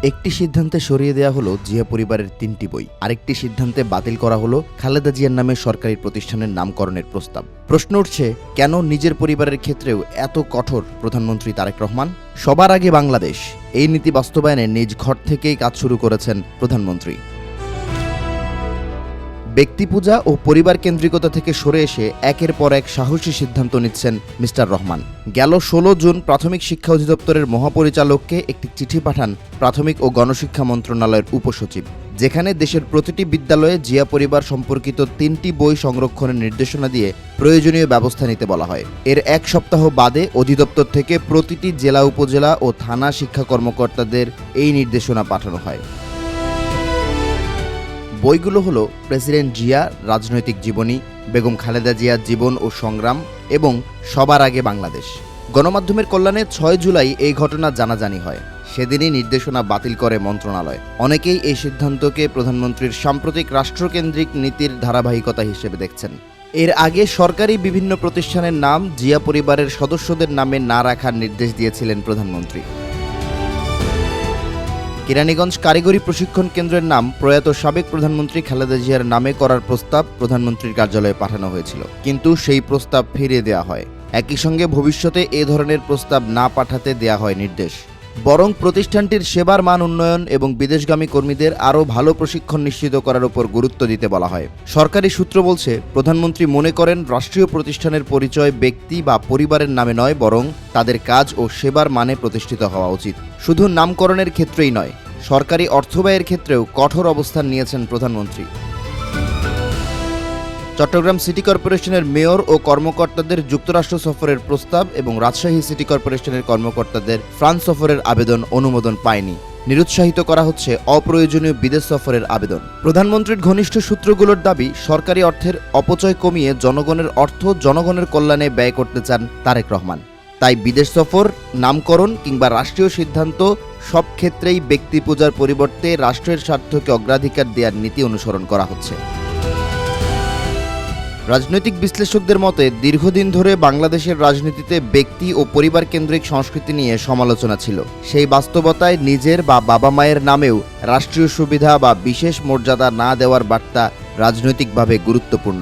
একটি সিদ্ধান্তে সরিয়ে দেওয়া হলো জিয়া পরিবারের ৩টি বই, আরেকটি সিদ্ধান্তে বাতিল করা হলো খালেদা জিয়ার নামে সরকারি প্রতিষ্ঠানের নামকরণের প্রস্তাব। প্রশ্ন উঠছে, কেন নিজের পরিবারের ক্ষেত্রেও এত কঠোর প্রধানমন্ত্রী তারেক রহমান? সবার আগে বাংলাদেশ, এই নীতি বাস্তবায়নে নিজ ঘর থেকেই কাজ শুরু করেছেন প্রধানমন্ত্রী। ব্যক্তিপূজা ও পরিবার কেন্দ্রিকতা থেকে সরে এসে একের পর এক সাহসী সিদ্ধান্ত নিচ্ছেন মিস্টার রহমান। গেল ১৬ জুন প্রাথমিক শিক্ষা অধিদপ্তরের মহাপরিচালককে একটি চিঠি পাঠান প্রাথমিক ও গণশিক্ষা মন্ত্রণালয়ের উপসচিব, যেখানে দেশের প্রতিটি বিদ্যালয়ে জিয়া পরিবার সম্পর্কিত ৩টি বই সংরক্ষণের নির্দেশনা দিয়ে প্রয়োজনীয় ব্যবস্থা নিতে বলা হয়। এর এক সপ্তাহ বাদে অধিদপ্তর থেকে প্রতিটি জেলা, উপজেলা ও থানা শিক্ষা কর্মকর্তাদের এই নির্দেশনা পাঠানো হয়। বইগুলো হলো প্রেসিডেন্ট জিয়া, রাজনৈতিক জীবনী, বেগম খালেদা জিয়ার জীবন ও সংগ্রাম এবং সবার আগে বাংলাদেশ। গণমাধ্যমের কল্যাণে ৬ জুলাই এই ঘটনা জানাজানি হয়। সেদিনই নির্দেশনা বাতিল করে মন্ত্রণালয়। অনেকেই এই সিদ্ধান্তকে প্রধানমন্ত্রীর সাম্প্রতিক রাষ্ট্রকেন্দ্রিক নীতির ধারাবাহিকতা হিসেবে দেখছেন। এর আগে সরকারি বিভিন্ন প্রতিষ্ঠানের নাম জিয়া পরিবারের সদস্যদের নামে না রাখার নির্দেশ দিয়েছিলেন প্রধানমন্ত্রী। কেরানীগঞ্জ কারিগরি প্রশিক্ষণ কেন্দ্রের নাম প্রয়াত সাবেক প্রধানমন্ত্রী খালেদা জিয়ার নামে করার প্রস্তাব প্রধানমন্ত্রীর কার্যালয়ে পাঠানো হয়েছিল, কিন্তু সেই প্রস্তাব ফিরিয়ে দেওয়া হয়। একই সঙ্গে ভবিষ্যতে এ ধরনের প্রস্তাব না পাঠাতে দেয়া হয় নির্দেশ। বরং প্রতিষ্ঠানটির সেবার মান উন্নয়ন এবং বিদেশগামী কর্মীদের আরও ভালো প্রশিক্ষণ নিশ্চিত করার উপর গুরুত্ব দিতে বলা হয়। সরকারি সূত্র বলছে, প্রধানমন্ত্রী মনে করেন রাষ্ট্রীয় প্রতিষ্ঠানের পরিচয় ব্যক্তি বা পরিবারের নামে নয়, বরং তাদের কাজ ও সেবার মানে প্রতিষ্ঠিত হওয়া উচিত। শুধু নামকরণের ক্ষেত্রেই নয়, সরকারি অর্থব্যয়ের ক্ষেত্রেও কঠোর অবস্থান নিয়েছেন প্রধানমন্ত্রী। চট্টগ্রাম সিটি কর্পোরেশনের মেয়র ও কর্মকর্তাদের যুক্তরাষ্ট্র সফরের প্রস্তাব এবং রাজশাহী সিটি কর্পোরেশনের কর্মকর্তাদের ফ্রান্স সফরের আবেদন অনুমোদন পায়নি। নিরুৎসাহিত করা হচ্ছে অপ্রয়োজনীয় বিদেশ সফরের আবেদন। প্রধানমন্ত্রীর ঘনিষ্ঠ সূত্রগুলোর দাবি, সরকারি অর্থের অপচয় কমিয়ে জনগণের অর্থ জনগণের কল্যাণে ব্যয় করতে চান তারেক রহমান। তাই বিদেশ সফর, নামকরণ কিংবা রাষ্ট্রীয় সিদ্ধান্ত সব ক্ষেত্রেই ব্যক্তি পূজার পরিবর্তে রাষ্ট্রের স্বার্থকে অগ্রাধিকার দেওয়ার নীতি অনুসরণ করা হচ্ছে। রাজনৈতিক বিশ্লেষকদের মতে, দীর্ঘদিন ধরে বাংলাদেশের রাজনীতিতে ব্যক্তি ও পরিবার কেন্দ্রিক সংস্কৃতি নিয়ে সমালোচনা ছিল। সেই বাস্তবতায় নিজের বা বাবা মায়ের নামেও রাষ্ট্রীয় সুবিধা বা বিশেষ মর্যাদা না দেওয়ার বার্তা রাজনৈতিকভাবে গুরুত্বপূর্ণ।